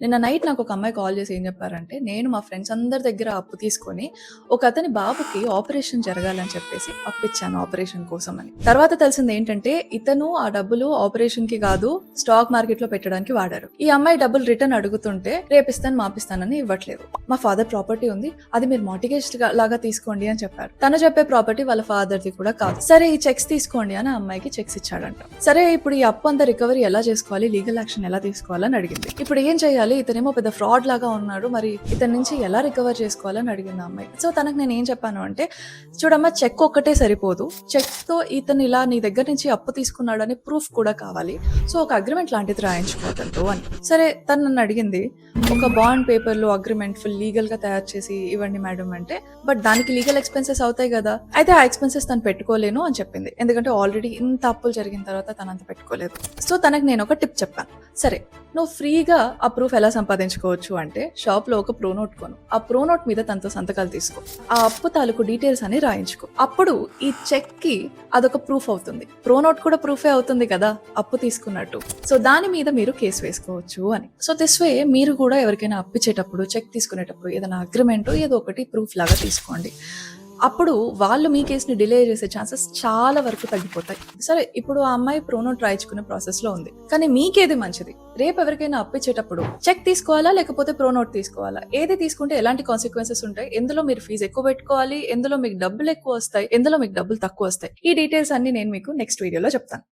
నిన్న నైట్ నాకు ఒక అమ్మాయి కాల్ చేసి ఏం చెప్పారంటే, నేను మా ఫ్రెండ్స్ అందరి దగ్గర అప్పు తీసుకొని, ఒక అతని బాబుకి ఆపరేషన్ జరగాలని చెప్పేసి అప్పిచ్చాను ఆపరేషన్ కోసమని. తర్వాత తెలిసింది ఏంటంటే, ఇతను ఆ డబ్బులు ఆపరేషన్‌కి కాదు, స్టాక్ మార్కెట్‌లో పెట్టడానికి వాడారు. ఈ అమ్మాయి డబ్బులు రిటర్న్ అడుగుతుంటే, రేపిస్తాను, మాపిస్తానని ఇవ్వట్లేదు. మా ఫాదర్ ప్రాపర్టీ ఉంది, అది మీరు మార్టిగేజ్ లాగా తీసుకోండి అని చెప్పారు. తను చెప్పే ప్రాపర్టీ వాళ్ళ ఫాదర్‌ది కూడా కాదు. సరే ఈ చెక్స్ తీసుకోండి అని ఆ అమ్మాయికి చెక్స్ ఇచ్చాడంట. సరే ఇప్పుడు ఈ అప్పు అంతా రికవరీ ఎలా చేసుకోవాలి, లీగల్ యాక్షన్ ఎలా తీసుకోవాలని అడిగింది. ఇప్పుడు ఏం చేయాలి, ఇతనేమో పెద్ద ఫ్రాడ్ లాగా ఉన్నాడు, మరి ఇతని నుంచి ఎలా రికవర్ చేసుకోవాలని అడిగింది అమ్మాయి. సో తనకు నేను ఏం చెప్పాను అంటే, చూడమ్మా, చెక్ ఒక్కటే సరిపోదు, చెక్ తో ఇతను ఇలా నీ దగ్గర నుంచి అప్పు తీసుకున్నాడని ప్రూఫ్ కూడా కావాలి. సో ఒక అగ్రిమెంట్ లాంటిది రాయించుకోవద్దు అని. సరే తను నన్ను అడిగింది, ఒక బాండ్ పేపర్లో అగ్రిమెంట్ ఫుల్ లీగల్ గా తయారు చేసి ఇవ్వండి మేడం అంటే, బట్ దానికి లీగల్ ఎక్స్పెన్సెస్ అవుతాయి కదా, అయితే ఆ ఎక్స్పెన్సెస్ తను పెట్టుకోలేను అని చెప్పింది. ఎందుకంటే ఆల్రెడీ ఇంత అప్పులు జరిగిన తర్వాత తను అంత పెట్టుకోలేదు. సో తనకు నేను ఒక టిప్ చెప్పాను. సరే నువ్వు ఫ్రీగా ఆ ప్రూఫ్ ఎలా సంపాదించుకోవచ్చు అంటే, షాప్ లో ఒక ప్రో నోట్ కొను, ఆ ప్రో నోట్ మీద తనతో సంతకాలు తీసుకో, ఆ అప్పు తాలూకు డీటెయిల్స్ అని రాయించుకో. అప్పుడు ఈ చెక్ కి అదొక ప్రూఫ్ అవుతుంది, ప్రో నోట్ కూడా ప్రూఫే అవుతుంది కదా అప్పు తీసుకున్నట్టు. సో దాని మీద మీరు కేసు వేసుకోవచ్చు అని. సో దిస్ వే మీరు కూడా ఎవరికైనా అప్పిచ్చేటప్పుడు, చెక్ తీసుకునేటప్పుడు ఏదైనా అగ్రిమెంట్ ఏదో ఒకటి ప్రూఫ్ లాగా తీసుకోండి. అప్పుడు వాళ్ళు మీ కేసుని డిలే చేసే ఛాన్సెస్ చాలా వరకు తగ్గిపోతాయి. సరే ఇప్పుడు ఆ అమ్మాయి ప్రోనోట్ రాయించుకునే ప్రాసెస్ లో ఉంది, కానీ మీకేది మంచిది? రేపు ఎవరికైనా అప్పిచ్చేటప్పుడు చెక్ తీసుకోవాలా లేకపోతే ప్రోనోట్ తీసుకోవాలా? ఏది తీసుకుంటే ఎలాంటి కాన్సిక్వెన్సెస్ ఉంటాయి, ఎందులో మీరు ఫీజు ఎక్కువ పెట్టుకోవాలి, ఎందులో మీకు డబ్బులు ఎక్కువ వస్తాయి, ఎందులో మీకు డబ్బులు తక్కువ వస్తాయి, ఈ డీటెయిల్స్ అన్ని నేను మీకు నెక్స్ట్ వీడియోలో చెప్తాను.